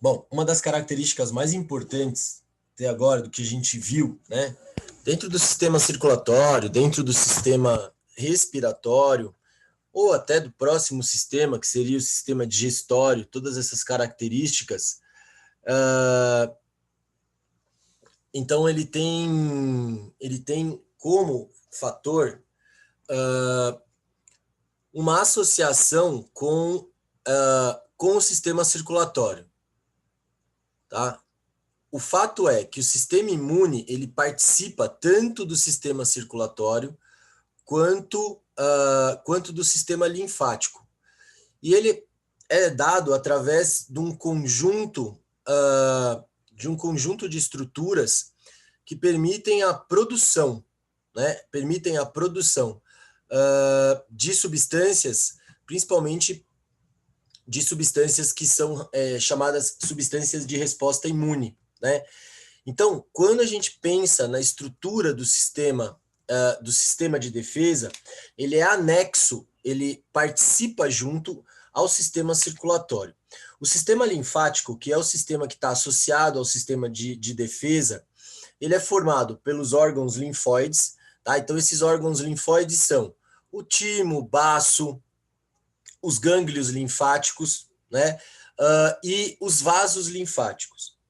Bom, uma das características mais importantes até agora do que a gente viu, né, dentro do sistema circulatório, dentro do sistema respiratório, ou até do próximo sistema, que seria o sistema digestório, todas essas características, então ele tem como fator uma associação com o sistema circulatório, tá? O fato é que o sistema imune ele participa tanto do sistema circulatório quanto do sistema linfático. E ele é dado através de estruturas que permitem a produção, né? Permitem a produção de substâncias, principalmente de substâncias que são chamadas substâncias de resposta imune, né? Então, quando a gente pensa na estrutura do sistema de defesa, ele é anexo, ele participa junto ao sistema circulatório. O sistema linfático, que é o sistema que está associado ao sistema de defesa, ele é formado pelos órgãos linfóides, tá? Então, esses órgãos linfóides são o timo, baço, os gânglios linfáticos, né? E os vasos linfáticos.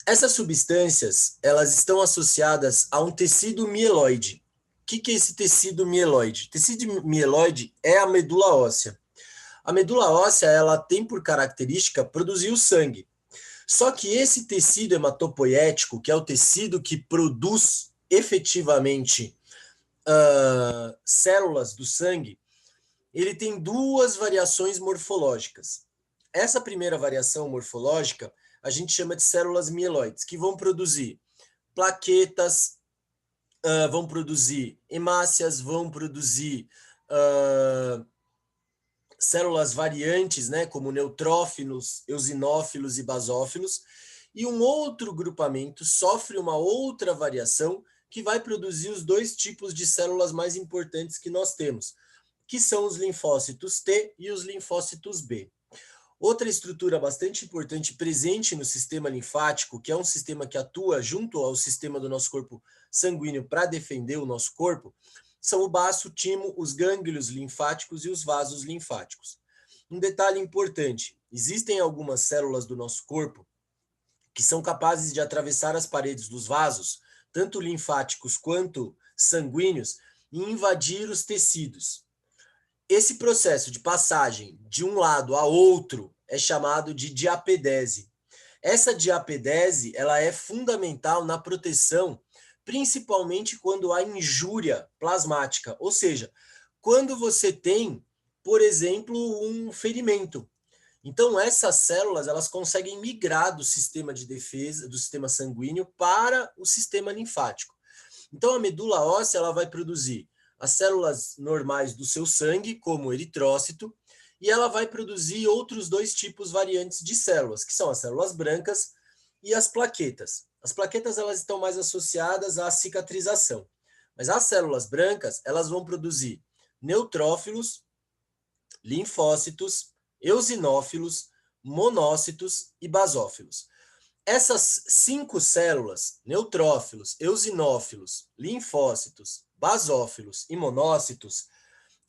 Essas substâncias, elas estão associadas a um tecido mieloide. O que é esse tecido mieloide? Tecido mieloide é a medula óssea. A medula óssea, ela tem por característica produzir o sangue. Só que esse tecido hematopoético, que é o tecido que produz efetivamente células do sangue, ele tem duas variações morfológicas. Essa primeira variação morfológica a gente chama de células mieloides, que vão produzir plaquetas, vão produzir hemácias, vão produzir células variantes, né, como neutrófilos, eosinófilos e basófilos, e um outro grupamento sofre uma outra variação que vai produzir os dois tipos de células mais importantes que nós temos, que são os linfócitos T e os linfócitos B. Outra estrutura bastante importante presente no sistema linfático, que é um sistema que atua junto ao sistema do nosso corpo sanguíneo para defender o nosso corpo, são o baço, o timo, os gânglios linfáticos e os vasos linfáticos. Um detalhe importante, existem algumas células do nosso corpo que são capazes de atravessar as paredes dos vasos, tanto linfáticos quanto sanguíneos, e invadir os tecidos. Esse processo de passagem de um lado a outro é chamado de diapedese. Essa diapedese, ela é fundamental na proteção, principalmente quando há injúria plasmática, ou seja, quando você tem, por exemplo, um ferimento. Então, essas células, elas conseguem migrar do sistema de defesa, do sistema sanguíneo para o sistema linfático. Então, a medula óssea, ela vai produzir as células normais do seu sangue, como o eritrócito, e ela vai produzir outros dois tipos variantes de células, que são as células brancas e as plaquetas. As plaquetas, elas estão mais associadas à cicatrização, mas as células brancas, elas vão produzir neutrófilos, linfócitos, eosinófilos, monócitos e basófilos. Essas 5 células, neutrófilos, eosinófilos, linfócitos, basófilos e monócitos,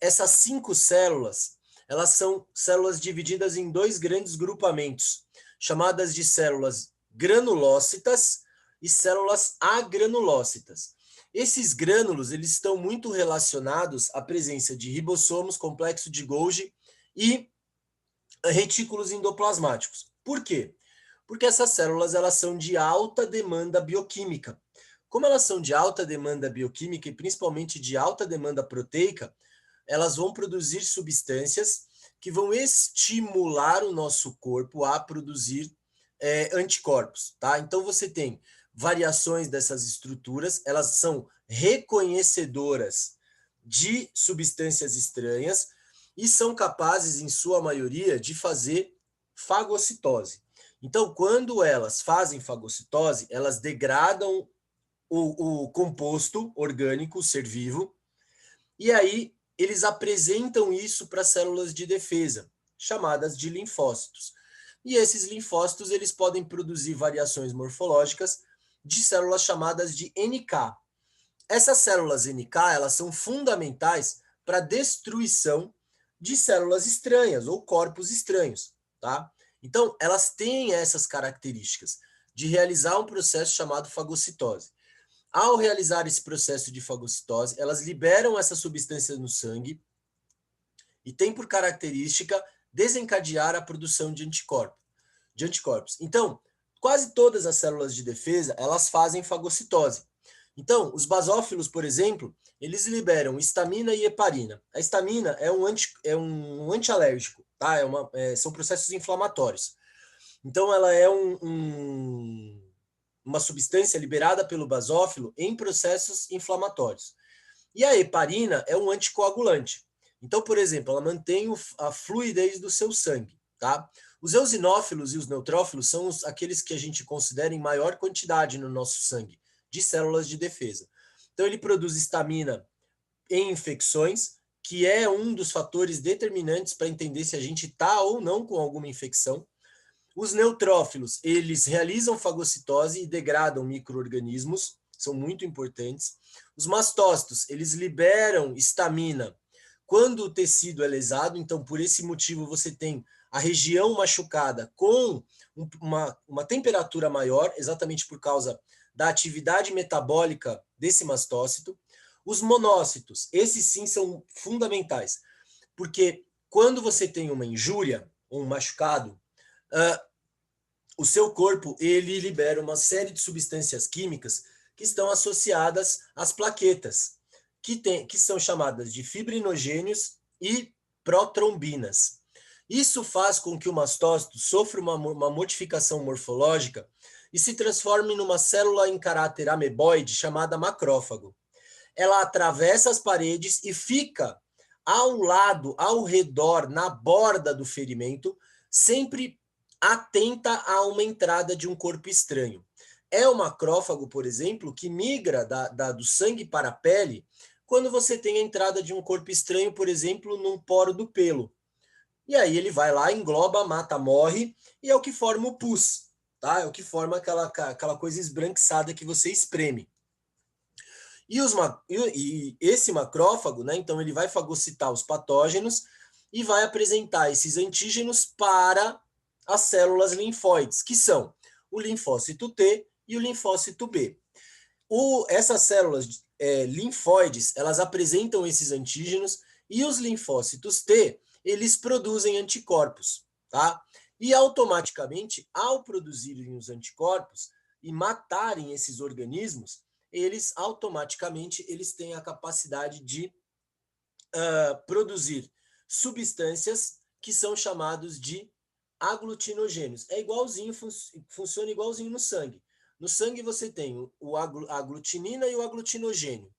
essas 5 células, elas são células divididas em 2 grandes grupamentos, chamadas de células granulócitas e células agranulócitas. Esses grânulos, eles estão muito relacionados à presença de ribossomos, complexo de Golgi e retículos endoplasmáticos. Por quê? Porque essas células, elas são de alta demanda bioquímica. Como elas são de alta demanda bioquímica e principalmente de alta demanda proteica, elas vão produzir substâncias que vão estimular o nosso corpo a produzir anticorpos, tá? Então você tem variações dessas estruturas, elas são reconhecedoras de substâncias estranhas e são capazes, em sua maioria, de fazer fagocitose. Então, quando elas fazem fagocitose, elas degradam o composto orgânico, o ser vivo, e aí eles apresentam isso para células de defesa, chamadas de linfócitos. e esses linfócitos eles podem produzir variações morfológicas de células chamadas de NK. Essas células NK, elas são fundamentais para a destruição de células estranhas ou corpos estranhos, tá? Então, elas têm essas características de realizar um processo chamado fagocitose. Ao realizar esse processo de fagocitose, elas liberam essa substância no sangue e tem por característica desencadear a produção de anticorpos. Então, quase todas as células de defesa, elas fazem fagocitose. Então, os basófilos, por exemplo, eles liberam histamina e heparina. A histamina é um antialérgico, tá? São processos inflamatórios. Então, ela é uma substância liberada pelo basófilo em processos inflamatórios. E a heparina é um anticoagulante. Então, por exemplo, ela mantém a fluidez do seu sangue, tá? Os eosinófilos e os neutrófilos são aqueles que a gente considera em maior quantidade no nosso sangue, de células de defesa. Então, ele produz histamina em infecções, que é um dos fatores determinantes para entender se a gente está ou não com alguma infecção. Os neutrófilos, eles realizam fagocitose e degradam micro-organismos, são muito importantes. Os mastócitos, eles liberam histamina quando o tecido é lesado, então por esse motivo você tem a região machucada com uma temperatura maior, exatamente por causa da atividade metabólica desse mastócito. Os monócitos, esses sim são fundamentais, porque quando você tem uma injúria, um machucado, o seu corpo ele libera uma série de substâncias químicas que estão associadas às plaquetas, que são chamadas de fibrinogênios e protrombinas. Isso faz com que o mastócito sofra uma modificação morfológica e se transforme numa célula em caráter ameboide chamada macrófago. Ela atravessa as paredes e fica ao lado, ao redor, na borda do ferimento, sempre atenta a uma entrada de um corpo estranho. É o macrófago, por exemplo, que migra do sangue para a pele quando você tem a entrada de um corpo estranho, por exemplo, num poro do pelo. E aí ele vai lá, engloba, mata, morre, e é o que forma o pus, tá? É o que forma aquela coisa esbranquiçada que você espreme. E esse macrófago, né, então ele vai fagocitar os patógenos e vai apresentar esses antígenos para as células linfóides, que são o linfócito T e o linfócito B. Essas células linfóides, elas apresentam esses antígenos e os linfócitos T, eles produzem anticorpos, tá? E automaticamente, ao produzirem os anticorpos e matarem esses organismos, eles automaticamente eles têm a capacidade de produzir substâncias que são chamados de aglutinogênios. É igualzinho, funciona igualzinho no sangue. No sangue você tem a aglutinina e o aglutinogênio.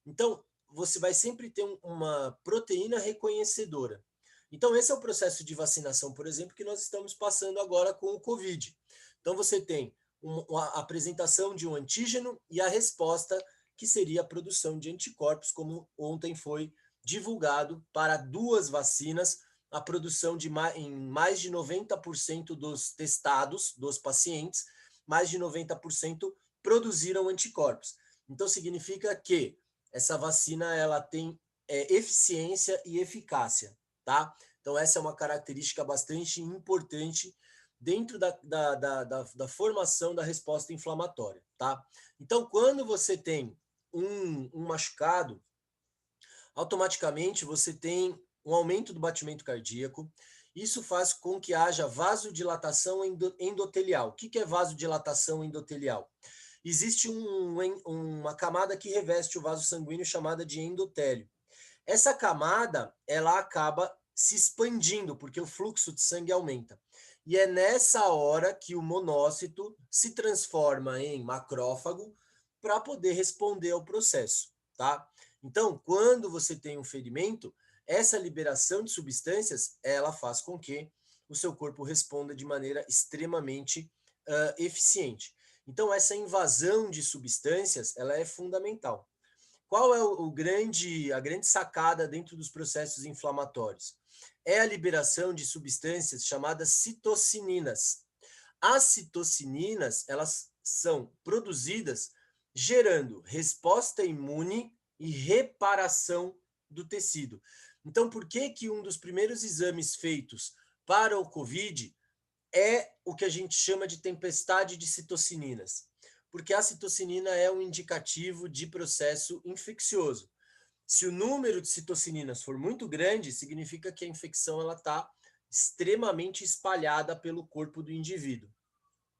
Então, você vai sempre ter uma proteína reconhecedora. Então, esse é o processo de vacinação, por exemplo, que nós estamos passando agora com o Covid. Então, você tem a apresentação de um antígeno e a resposta, que seria a produção de anticorpos, como ontem foi divulgado para 2 vacinas, a produção em mais de 90% dos testados, dos pacientes, mais de 90% produziram anticorpos. Então, significa que essa vacina ela tem eficiência e eficácia, tá? Então, essa é uma característica bastante importante dentro da formação da resposta inflamatória, tá? Então, quando você tem um machucado, automaticamente você tem um aumento do batimento cardíaco. Isso faz com que haja vasodilatação endotelial. O que é vasodilatação endotelial? Existe uma camada que reveste o vaso sanguíneo chamada de endotélio. Essa camada, ela acaba se expandindo, porque o fluxo de sangue aumenta. E é nessa hora que o monócito se transforma em macrófago para poder responder ao processo, tá? Então, quando você tem um ferimento, essa liberação de substâncias, ela faz com que o seu corpo responda de maneira extremamente eficiente. Então, essa invasão de substâncias, ela é fundamental. Qual é a grande sacada dentro dos processos inflamatórios? é a liberação de substâncias chamadas citocininas. As citocininas, elas são produzidas gerando resposta imune e reparação do tecido. Então, por que que um dos primeiros exames feitos para o COVID é o que a gente chama de tempestade de citocininas? Porque a citocinina é um indicativo de processo infeccioso. Se o número de citocininas for muito grande, significa que a infecção ela está extremamente espalhada pelo corpo do indivíduo,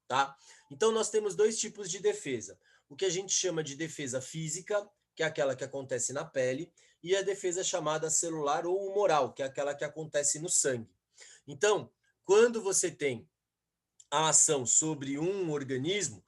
tá? Então, nós temos dois tipos de defesa. O que a gente chama de defesa física, que é aquela que acontece na pele, e a defesa chamada celular ou humoral, que é aquela que acontece no sangue. Então, quando você tem a ação sobre um organismo,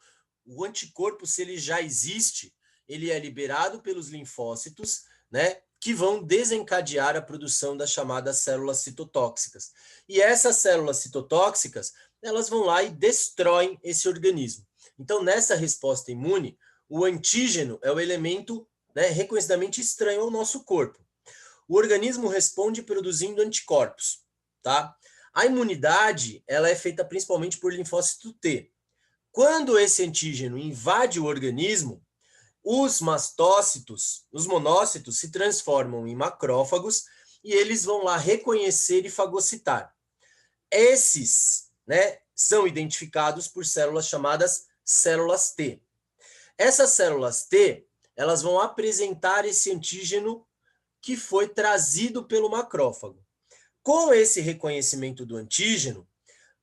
o anticorpo, se ele já existe, ele é liberado pelos linfócitos, né, que vão desencadear a produção das chamadas células citotóxicas. E essas células citotóxicas, elas vão lá e destroem esse organismo. Então, nessa resposta imune, o antígeno é o elemento, né, reconhecidamente estranho ao nosso corpo. O organismo responde produzindo anticorpos, tá? A imunidade, ela é feita principalmente por linfócito T. Quando esse antígeno invade o organismo, os mastócitos, os monócitos, se transformam em macrófagos e eles vão lá reconhecer e fagocitar. Esses, né, são identificados por células chamadas células T. Essas células T, elas vão apresentar esse antígeno que foi trazido pelo macrófago. Com esse reconhecimento do antígeno,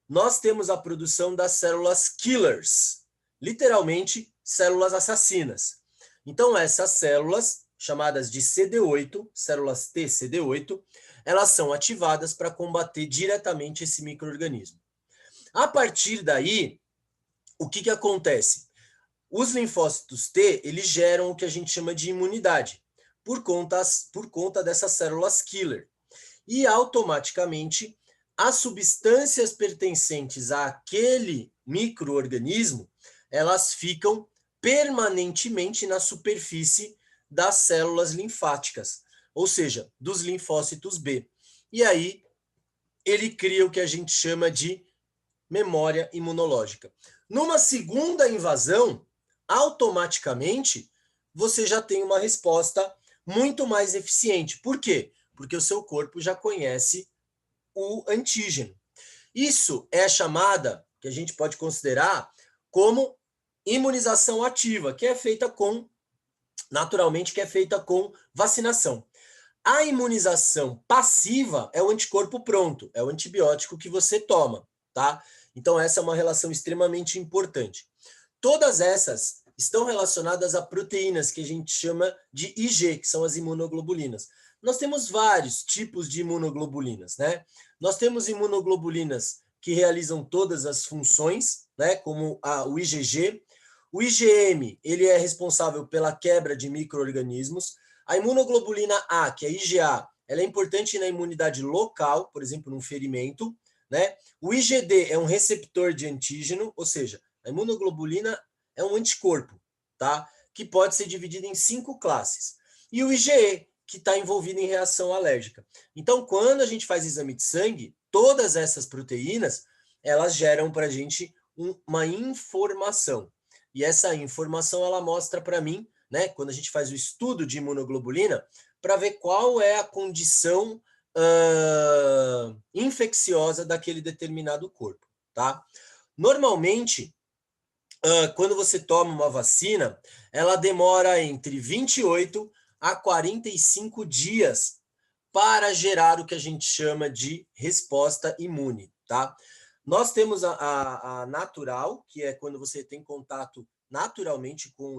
nós temos a produção das células killers, literalmente células assassinas. Então, essas células, chamadas de CD8, células T CD8, elas são ativadas para combater diretamente esse micro-organismo. A partir daí, o que, que acontece? Os linfócitos T, eles geram o que a gente chama de imunidade, por conta dessas células killer. E automaticamente as substâncias pertencentes àquele micro-organismo, elas ficam permanentemente na superfície das células linfáticas, ou seja, dos linfócitos B. E aí ele cria o que a gente chama de memória imunológica. Numa segunda invasão, automaticamente você já tem uma resposta muito mais eficiente. Por quê? Porque o seu corpo já conhece o antígeno. Isso é chamada, que a gente pode considerar como imunização ativa, que é feita naturalmente, que é feita com vacinação. A imunização passiva é o anticorpo pronto, é o antibiótico que você toma, tá? Então, essa é uma relação extremamente importante. Todas essas estão relacionadas a proteínas que a gente chama de IG, que são as imunoglobulinas. Nós temos vários tipos de imunoglobulinas, né? Nós temos imunoglobulinas que realizam todas as funções, né? Como o IgG. O IgM, ele é responsável pela quebra de micro-organismos. A imunoglobulina A, que é a IgA, ela é importante na imunidade local, por exemplo, num ferimento, né? O IgD é um receptor de antígeno, ou seja, a imunoglobulina é um anticorpo, tá? Que pode ser dividido em 5 classes. E o IgE, que está envolvido em reação alérgica. Então, quando a gente faz exame de sangue, todas essas proteínas, elas geram para a gente uma informação. E essa informação, ela mostra para mim, né, quando a gente faz o estudo de imunoglobulina, para ver qual é a condição infecciosa daquele determinado corpo, tá? Normalmente, quando você toma uma vacina, ela demora entre 28 a 45 dias para gerar o que a gente chama de resposta imune, tá? Nós temos a natural, que é quando você tem contato naturalmente com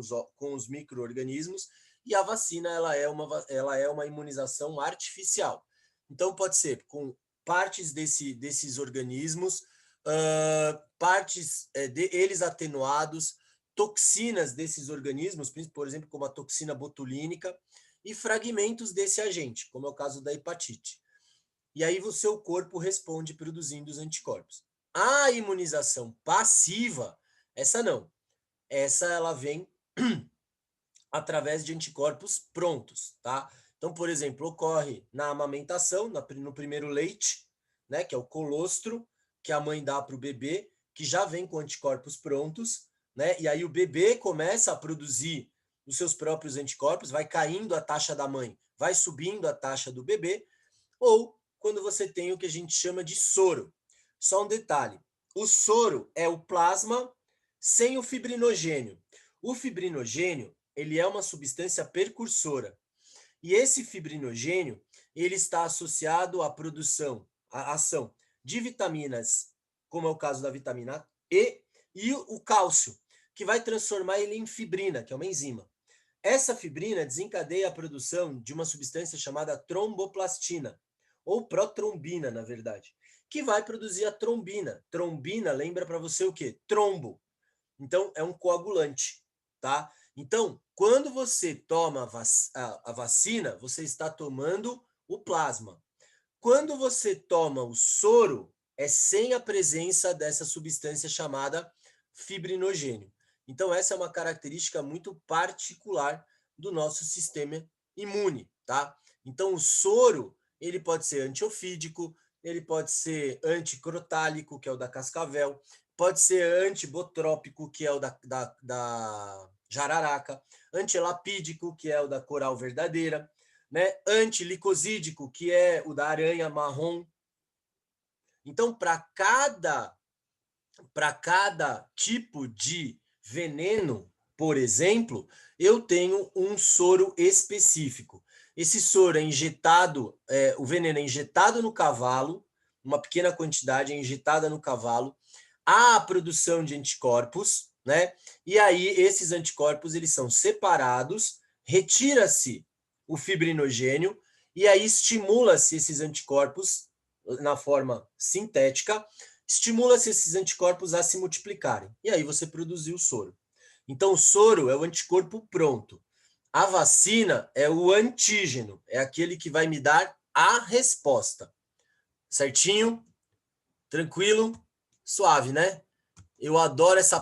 os micro-organismos, e a vacina ela é uma imunização artificial. Então, pode ser com partes desses organismos, partes eles atenuados, toxinas desses organismos, por exemplo, como a toxina botulínica, e fragmentos desse agente, como é o caso da hepatite. E aí o seu corpo responde produzindo os anticorpos. A imunização passiva, essa não. Essa ela vem através de anticorpos prontos, tá? Então, por exemplo, ocorre na amamentação, no primeiro leite, né, que é o colostro, que a mãe dá para o bebê, que já vem com anticorpos prontos, né? E aí o bebê começa a produzir os seus próprios anticorpos, vai caindo a taxa da mãe, vai subindo a taxa do bebê, ou quando você tem o que a gente chama de soro. Só um detalhe, o soro é o plasma sem o fibrinogênio. O fibrinogênio, ele é uma substância precursora. E esse fibrinogênio, ele está associado à produção, à ação de vitaminas, como é o caso da vitamina e o cálcio, que vai transformar ele em fibrina, que é uma enzima. Essa fibrina desencadeia a produção de uma substância chamada tromboplastina, ou protrombina, na verdade, que vai produzir a trombina. Trombina lembra para você o quê? Trombo. Então, é um coagulante, tá? Então, quando você toma a vacina, você está tomando o plasma. Quando você toma o soro, é sem a presença dessa substância chamada fibrinogênio. Então, essa é uma característica muito particular do nosso sistema imune, tá? Então, o soro, ele pode ser antiofídico, ele pode ser anticrotálico, que é o da cascavel, pode ser antibotrópico, que é o da jararaca, antilapídico, que é o da coral verdadeira, né? Antilicosídico, que é o da aranha marrom. Então, para cada tipo de veneno, por exemplo, eu tenho um soro específico. Esse soro é injetado, o veneno é injetado no cavalo, uma pequena quantidade é injetada no cavalo, há a produção de anticorpos, né? E aí esses anticorpos eles são separados, retira-se o fibrinogênio e aí estimula-se esses anticorpos na forma sintética, estimula-se esses anticorpos a se multiplicarem. E aí você produziu o soro. Então, o soro é o anticorpo pronto. A vacina é o antígeno, é aquele que vai me dar a resposta. Certinho? Tranquilo? Suave, né? Eu adoro essa